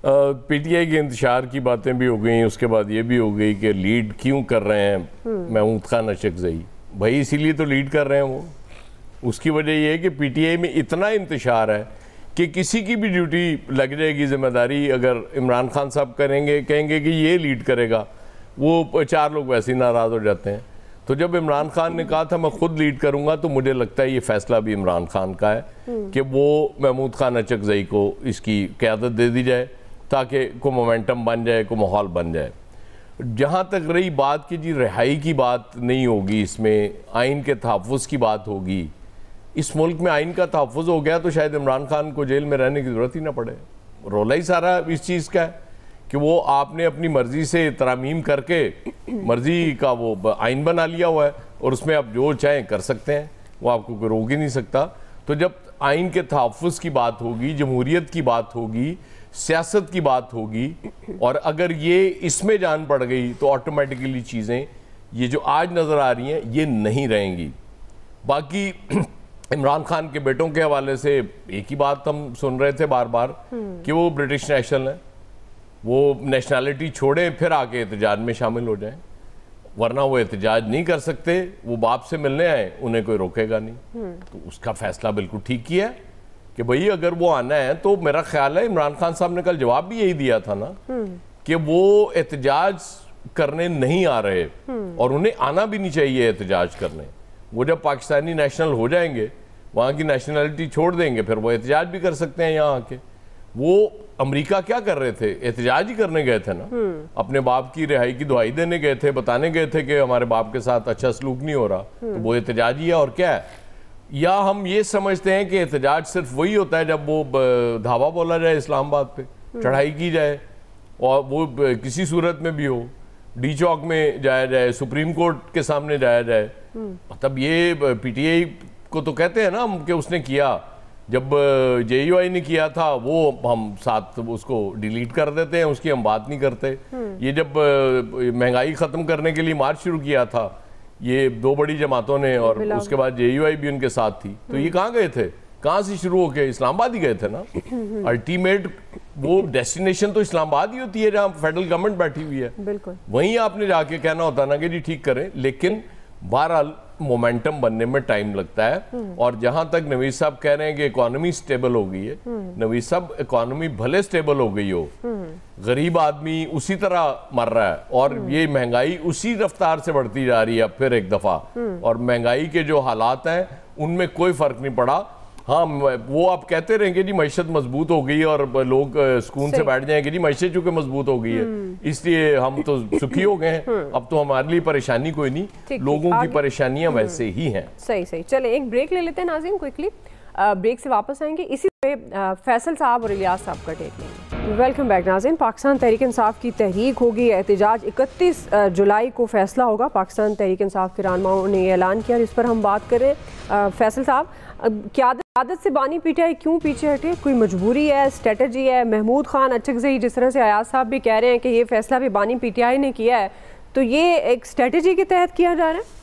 PTI के इंतशार की बातें भी हो गई, उसके बाद ये भी हो गई कि लीड क्यों कर रहे हैं महमूद खान अशरकज़ई। भाई इसीलिए तो लीड कर रहे हैं वो। उसकी वजह ये है कि पीटीआई में इतना इंतशार है कि किसी की भी ड्यूटी लग जाएगी, जिम्मेदारी अगर इमरान खान साहब करेंगे, कहेंगे कि ये लीड करेगा, वो 4 लोग वैसे ही नाराज़ हो जाते हैं। तो जब इमरान खान ने कहा था मैं खुद लीड करूंगा, तो मुझे लगता है ये फैसला भी इमरान खान का है कि वो महमूद खान अशरकज़ई को इसकी क़यादत दे दी जाए ताकि कोई मोमेंटम बन जाए, कोई माहौल बन जाए। जहाँ तक रही बात कि जी रिहाई की बात नहीं होगी, इसमें आइन के तहफ़्फ़ुज़ की बात होगी। इस मुल्क में आइन का तहफ़्फ़ुज़ हो गया तो शायद इमरान खान को जेल में रहने की ज़रूरत ही ना पड़े। रोला ही सारा इस चीज़ का है कि वो आपने अपनी मर्ज़ी से तरामीम करके मर्ज़ी का वो आइन बना लिया हुआ है और उसमें आप जो चाहें कर सकते हैं, वो आपको कोई रोक ही नहीं सकता। तो जब आइन के तहफ़्फ़ुज़ की बात होगी, जमहूरियत की बात होगी, सियासत की बात होगी, और अगर ये इसमें जान पड़ गई तो ऑटोमेटिकली चीज़ें ये जो आज नज़र आ रही हैं ये नहीं रहेंगी। बाकी इमरान खान के बेटों के हवाले से एक ही बात हम सुन रहे थे बार बार कि वो ब्रिटिश नेशनल हैं, वो नेशनैलिटी छोड़ें फिर आके एहतजाज में शामिल हो जाएं, वरना वो एहतजाज नहीं कर सकते। वो बाप से मिलने आए, उन्हें कोई रोकेगा नहीं। तो उसका फैसला बिल्कुल ठीक किया है कि भाई अगर वो आना है तो मेरा ख्याल है इमरान खान साहब ने कल जवाब भी यही दिया था ना कि वो एहतजाज करने नहीं आ रहे और उन्हें आना भी नहीं चाहिए एहतजाज करने। वो जब पाकिस्तानी नेशनल हो जाएंगे, वहाँ की नेशनलिटी छोड़ देंगे, फिर वो एहतजाज भी कर सकते हैं यहाँ आके। वो अमेरिका क्या कर रहे थे? एहतजाज ही करने गए थे ना, अपने बाप की रिहाई की दुहाई देने गए थे, बताने गए थे कि हमारे बाप के साथ अच्छा सलूक नहीं हो रहा। तो वो एहतजाज ही है और क्या है। या हम ये समझते हैं कि एहतजाज सिर्फ वही होता है जब वो धावा बोला जाए इस्लामाबाद पे, चढ़ाई की जाए, और वो किसी सूरत में भी हो, डी चौक में जाया जाए, सुप्रीम कोर्ट के सामने जाया जाए। मतलब ये पीटीआई को तो कहते हैं ना कि उसने किया, जब जेयूआई ने किया था वो हम साथ उसको डिलीट कर देते हैं, उसकी हम बात नहीं करते। ये जब महंगाई ख़त्म करने के लिए मार्च शुरू किया था ये 2 बड़ी जमातों ने, और उसके बाद जेयूआई भी उनके साथ थी, तो ये कहाँ गए थे? कहाँ से शुरू होके? इस्लामाबाद ही गए थे ना। अल्टीमेट वो डेस्टिनेशन तो इस्लामाबाद ही होती है जहाँ फेडरल गवर्नमेंट बैठी हुई है। बिल्कुल वहीं आपने जाके कहना होता ना कि जी ठीक करें। लेकिन बहरहाल मोमेंटम बनने में टाइम लगता है। और जहां तक नवीद साहब कह रहे हैं कि इकोनॉमी स्टेबल हो गई है, नवीद साहब इकोनॉमी भले स्टेबल हो गई हो, गरीब आदमी उसी तरह मर रहा है और ये महंगाई उसी रफ्तार से बढ़ती जा रही है फिर एक दफा। और महंगाई के जो हालात हैं उनमें कोई फर्क नहीं पड़ा। हाँ, वो आप कहते रहेंगे जी मैशत मजबूत हो गई और लोग सुकून से बैठ जाएंगे जी मैशत चूंकि मजबूत हो गई है इसलिए हम तो सुखी हो गए हैं, अब तो हमारे लिए परेशानी कोई नहीं, लोगों की परेशानियां वैसे ही हैं। सही सही। चले एक ब्रेक ले लेते हैं नाज़रीन, क्विकली ब्रेक से वापस आएंगे, इसी पे फैसल साहब और इलियास साहब का टेक लेंगे। वेलकम बैक नाज़रीन। पाकिस्तान तहरीक इंसाफ की तहरीक होगी, एहतजाज 31 जुलाई को फैसला होगा। पाकिस्तान तहरीक इंसाफ के रहनुमाओं ने ऐलान किया, इस पर हम बात करें। फैसल साहब, क़यादत से बानी पीटीआई क्यों पीछे हटे? कोई मजबूरी है, स्ट्रेटजी है? महमूद खान अशरकज़ई जिस तरह से अयाज साहब भी कह रहे हैं कि ये फैसला भी बानी पीटीआई ने किया है, तो ये एक स्ट्रेटजी के तहत किया जा रहा है?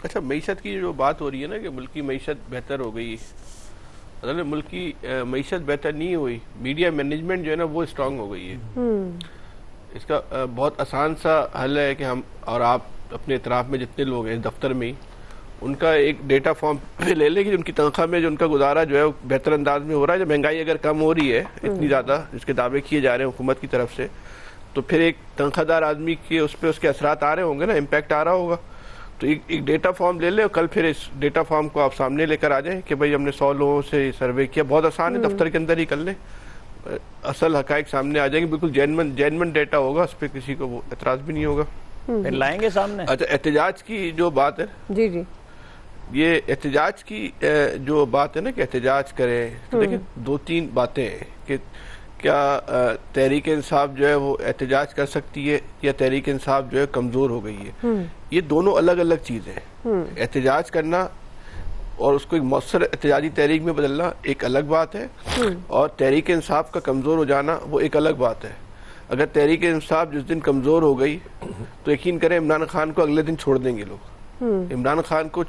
अच्छा, मईशत की जो बात हो रही है ना कि मुल्क की मईशत बेहतर हो गई, मतलब मुल्क की मईशत बेहतर नहीं हुई, मीडिया मैनेजमेंट जो है ना वो स्ट्रांग हो गई है। इसका बहुत आसान सा हल है कि हम और आप अपने इतराफ़ में जितने लोग हैं दफ्तर में उनका एक डेटा फॉर्म ले लें कि उनकी तनख्वाह में जो उनका गुजारा जो है वो बेहतर अंदाज में हो रहा है। जब महंगाई अगर कम हो रही है इतनी ज़्यादा जिसके दावे किए जा रहे हैं हुकूमत की तरफ से, तो फिर एक तनख्वाहदार आदमी के उस पर उसके असरात आ रहे होंगे ना, इम्पैक्ट आ रहा होगा। तो एक डेटा फॉर्म ले लें और कल फिर इस डेटा फॉर्म को आप सामने लेकर आ जाएं कि भाई हमने 100 लोगों से सर्वे किया। बहुत आसान है, दफ्तर के अंदर ही कर लें, असल हकायक सामने आ जाएंगे, बिल्कुल जेन्युइन डेटा होगा, उस पर किसी को वो एतराज़ भी नहीं होगा, फिर लाएंगे सामने। अच्छा, एहतजाज की जो बात है, जी जी, ये एहतजाज की जो बात है ना कि एहतजाज करें, तो देखिए 2-3 बातें हैं कि क्या तहरीक इंसाफ जो है वो एहतजाज कर सकती है या तहरीक इंसाफ जो है कमज़ोर हो गई है। ये दोनों अलग अलग चीज़ें हैं। एहतजाज करना और उसको एक मौसर एहतजाजी तहरीक में बदलना एक अलग बात है, और तहरीक इंसाफ का कमज़ोर हो जाना वो एक अलग बात है। अगर तहरीक इंसाफ जिस दिन कमज़ोर हो गई तो यकीन करें इमरान खान को अगले दिन छोड़ देंगे लोग। इमरान खान को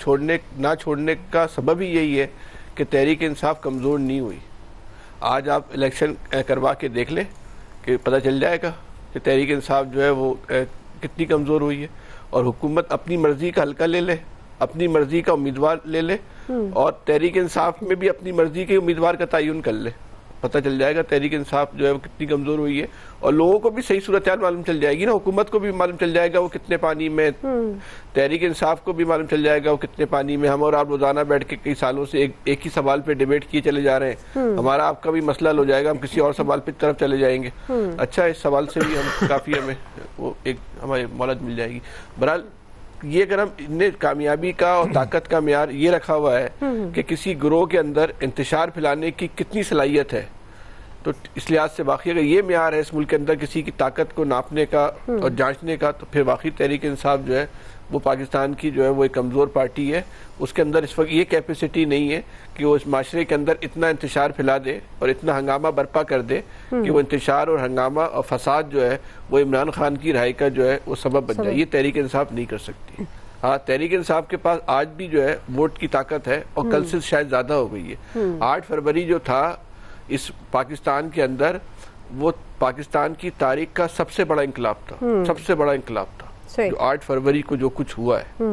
ना छोड़ने का सबब ही यही है कि तहरीक इंसाफ कमज़ोर नहीं हुई। आज आप इलेक्शन करवा के देख लें कि पता चल जाएगा कि तहरीक इंसाफ जो है वो कितनी कमज़ोर हुई है। और हुकूमत अपनी मर्ज़ी का हल्का ले ले, अपनी मर्ज़ी का उम्मीदवार ले ले और तहरीक इंसाफ में भी अपनी मर्ज़ी के उम्मीदवार का तयन कर ले, पता चल जाएगा तहरीक इंसाफ जो है वो कितनी कमज़ोर हुई है। और लोगों को भी सही सूरत हाल मालूम चल जाएगी ना, हुकूमत को भी मालूम चल जाएगा वो कितने पानी में, तहरीक इंसाफ को भी मालूम चल जाएगा वो कितने पानी में। हम और आप रोज़ाना बैठ के कई सालों से एक ही सवाल पे डिबेट किए चले जा रहे हैं, हमारा आपका भी मसला हो जाएगा, हम किसी और सवाल पे तरफ चले जाएंगे। अच्छा, इस सवाल से भी हम काफ़ी हमें वो एक हमारी मदद मिल जाएगी। बहरहाल ये अगर हम इन्हें कामयाबी का और ताकत का मेयार ये रखा हुआ है कि किसी ग्रोह के अंदर इंतशार फैलाने की कितनी सलाहियत है, तो इस लिहाज से वाकई अगर ये मेयार है इस मुल्क के अंदर किसी की ताकत को नापने का और जांचने का, तो फिर वाकई तहरीक इंसाफ जो है वो पाकिस्तान की जो है वो एक कमज़ोर पार्टी है। उसके अंदर इस वक्त ये कैपेसिटी नहीं है कि वो इस माशरे के अंदर इतना इंतशार फैला दे और इतना हंगामा बर्पा कर दे कि वो इंतशार और हंगामा और फसाद जो है वो इमरान खान की रिहाई का जो है वो सबब बन जाए। ये तहरीक इंसाफ नहीं कर सकती। हाँ, तहरीक इंसाफ के पास आज भी जो है वोट की ताकत है और कल से शायद ज़्यादा हो गई है। 8 फरवरी जो था इस पाकिस्तान के अंदर, वो पाकिस्तान की तारीख का सबसे बड़ा इंकलाब था, सबसे बड़ा इंकलाब था। जो 8 फरवरी को जो कुछ हुआ है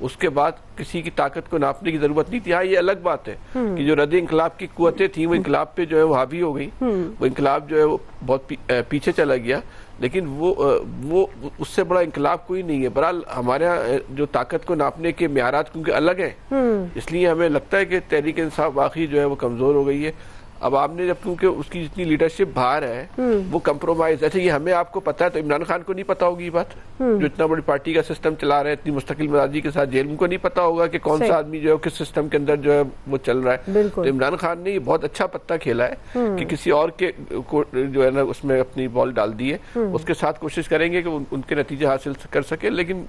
उसके बाद किसी की ताकत को नापने की जरूरत नहीं थी। हाँ, ये अलग बात है कि जो रद्द इंकलाब की कुव्वतें थी वो इंकलाब पे जो है वो हावी हो गई, वो इंकलाब जो है वो बहुत पीछे चला गया, लेकिन वो उससे बड़ा इंकलाब कोई नहीं है। बहरहाल हमारे यहाँ जो ताकत को नापने के मेयारात क्योंकि अलग हैं, इसलिए हमें लगता है कि तहरीक इंसाफ वाकई जो है वो कमज़ोर हो गई है। अब आपने जब क्योंकि उसकी जितनी लीडरशिप बाहर है वो कंप्रोमाइज, अच्छा ये हमें आपको पता है तो इमरान खान को नहीं पता होगी बात, जो इतना बड़ी पार्टी का सिस्टम चला रहे हैं इतनी मुस्तकिल मिजाजी के साथ, जेल उनको नहीं पता होगा कि कौन सा आदमी जो है किस सिस्टम के अंदर जो है वो चल रहा है। तो इमरान खान ने ये बहुत अच्छा पत्ता खेला है कि किसी और के को जो है ना उसमें अपनी बॉल डाल दी है, उसके साथ कोशिश करेंगे कि उनके नतीजे हासिल कर सके, लेकिन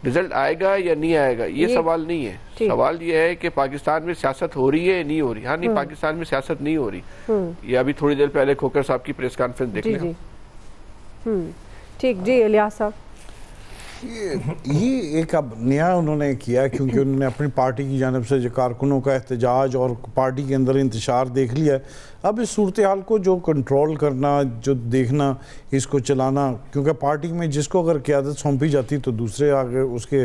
रिजल्ट आएगा या नहीं आएगा ये सवाल नहीं है। सवाल ये है कि पाकिस्तान में सियासत हो रही है या नहीं हो रही। हाँ, नहीं, पाकिस्तान में सियासत नहीं हो रही। ये अभी थोड़ी देर पहले खोकर साहब की प्रेस कॉन्फ्रेंस देख लें। ठीक जी, इलियास साहब, ये एक अब नया उन्होंने किया क्योंकि उन्होंने अपनी पार्टी की जानिब से जो कारकुनों का एहतजाज और पार्टी के अंदर इंतशार देख लिया। अब इस सूरत हाल को जो कंट्रोल करना, जो देखना, इसको चलाना, क्योंकि पार्टी में जिसको अगर क़यादत सौंपी जाती तो दूसरे आगे उसके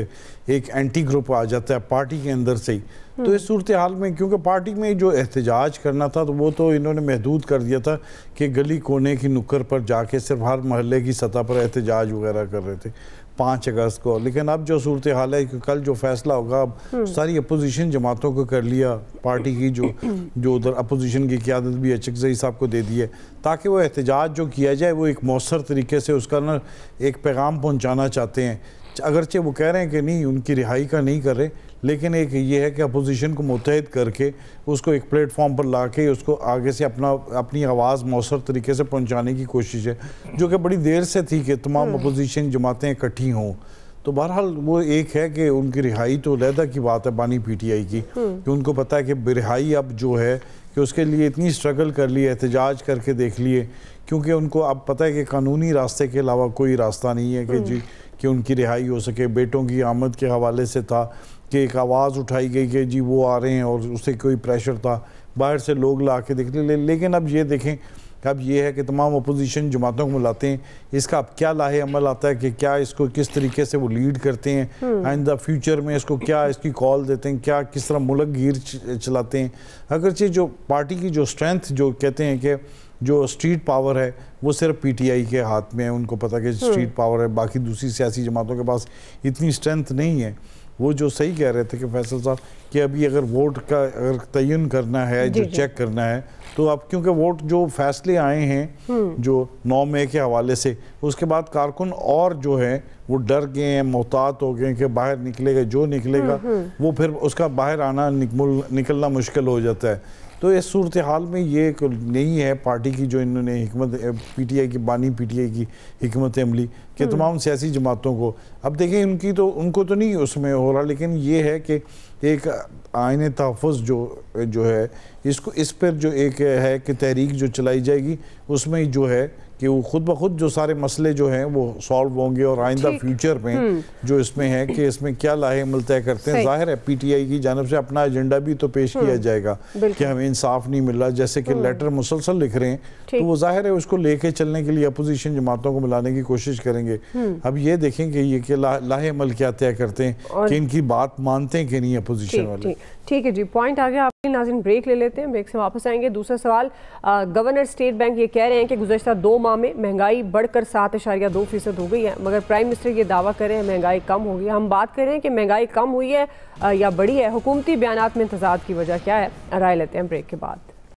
एक एंटी ग्रुप आ जाता है पार्टी के अंदर से ही। तो इस सूरत हाल में क्योंकि पार्टी में जो एहतजाज करना था तो वो तो इन्होंने महदूद कर दिया था कि गली कोने की नुक्कड़ पर जाके सिर्फ हर महल्ले की सतह पर एहतजाज वगैरह कर रहे थे 5 अगस्त को। लेकिन अब जो सूरत हाल है कि कल जो फैसला होगा, अब सारी अपोजिशन जमातों को कर लिया, पार्टी की जो उधर अपोजिशन की क़यादत भी अचकज़ई साहब को दे दी है, ताकि वो एहतजाज जो किया जाए वो एक मौसर तरीके से उसका ना एक पैगाम पहुँचाना चाहते हैं। अगरचे वो कह रहे हैं कि नहीं उनकी रिहाई का नहीं कर रहे, लेकिन एक ये है कि अपोजिशन को मुत्तहिद करके उसको एक प्लेटफॉर्म पर ला के उसको आगे से अपनी आवाज़ मौसर तरीके से पहुंचाने की कोशिश है, जो कि बड़ी देर से थी कि तमाम अपोजिशन जमातें इकट्ठी हों। तो बहरहाल वो एक है कि उनकी रिहाई तो अलहदा की बात है बानी PTI की, कि उनको पता है कि रिहाई अब जो है कि उसके लिए इतनी स्ट्रगल कर ली, एहतजाज करके देख लिए, क्योंकि उनको अब पता है कि कानूनी रास्ते के अलावा कोई रास्ता नहीं है कि जी कि उनकी रिहाई हो सके। बेटों की आमद के हवाले से था कि एक आवाज़ उठाई गई कि जी वो आ रहे हैं और उससे कोई प्रेशर था, बाहर से लोग ला के देख ले। लेकिन अब ये देखें, अब ये है कि तमाम अपोजिशन जमातों को बुलाते हैं, इसका अब क्या लाहे अमल आता है कि क्या इसको किस तरीके से वो लीड करते हैं आइंदा फ्यूचर में, इसको क्या इसकी कॉल देते हैं, क्या किस तरह मुल्क गिर चलाते हैं। अगरचे जो पार्टी की जो स्ट्रेंथ जो कहते हैं कि जो स्ट्रीट पावर है वो सिर्फ PTI के हाथ में है, उनको पता कि स्ट्रीट पावर है, बाकी दूसरी सियासी जमातों के पास इतनी स्ट्रेंथ नहीं है। वो जो सही कह रहे थे कि फैसल साहब कि अभी अगर वोट का अगर तयन करना है, जो चेक करना है, तो अब क्योंकि वोट जो फैसले आए हैं जो 9 मई के हवाले से, उसके बाद कारकुन और जो है वो डर गए हैं, मोहतात हो गए कि बाहर निकलेगा जो निकलेगा वो फिर उसका बाहर आना निकलना मुश्किल हो जाता है। तो इस सूरत हाल में ये नहीं है पार्टी की जो इन्होंने हिकमत PTI की बानी PTI की हिकमत अमली कि तमाम सियासी जमातों को अब देखें उनको तो नहीं उसमें हो रहा, लेकिन ये है कि एक आईने तहफ़्फ़ुज़ जो है इसको इस पर जो एक है कि तहरीक जो चलाई जाएगी उसमें जो है कि वो खुद ब खुद जो सारे मसले जो हैं वो सॉल्व होंगे और आइंदा फ्यूचर में जो इसमें है कि इसमें क्या लाहे अमल तय करते हैं। ज़ाहिर है पीटीआई की जानब से अपना एजेंडा भी तो पेश किया जाएगा कि हमें इंसाफ नहीं मिल रहा, जैसे कि लेटर मुसलसल लिख रहे हैं, तो वो ज़ाहिर है उसको लेके चलने के लिए अपोजिशन जमातों को मिलाने की कोशिश करेंगे। अब ये देखेंगे ये कि लाहे अमल क्या तय करते हैं कि इनकी बात मानते हैं कि नहीं अपोजिशन वाले। ठीक है जी, पॉइंट आ गया आपके। नाज़रीन ब्रेक ले लेते हैं, ब्रेक से वापस आएंगे। दूसरा सवाल, गवर्नर स्टेट बैंक ये कह रहे हैं कि गुज़श्ता 2 माह में महंगाई बढ़कर 7.2% हो गई है, मगर प्राइम मिनिस्टर ये दावा कर रहे हैं महंगाई कम हो गई। हम बात कर रहे हैं कि महंगाई कम हुई है या बढ़ी है, हुकूमती बयानात में तज़ाद की वजह क्या है? राय लेते हैं ब्रेक के बाद।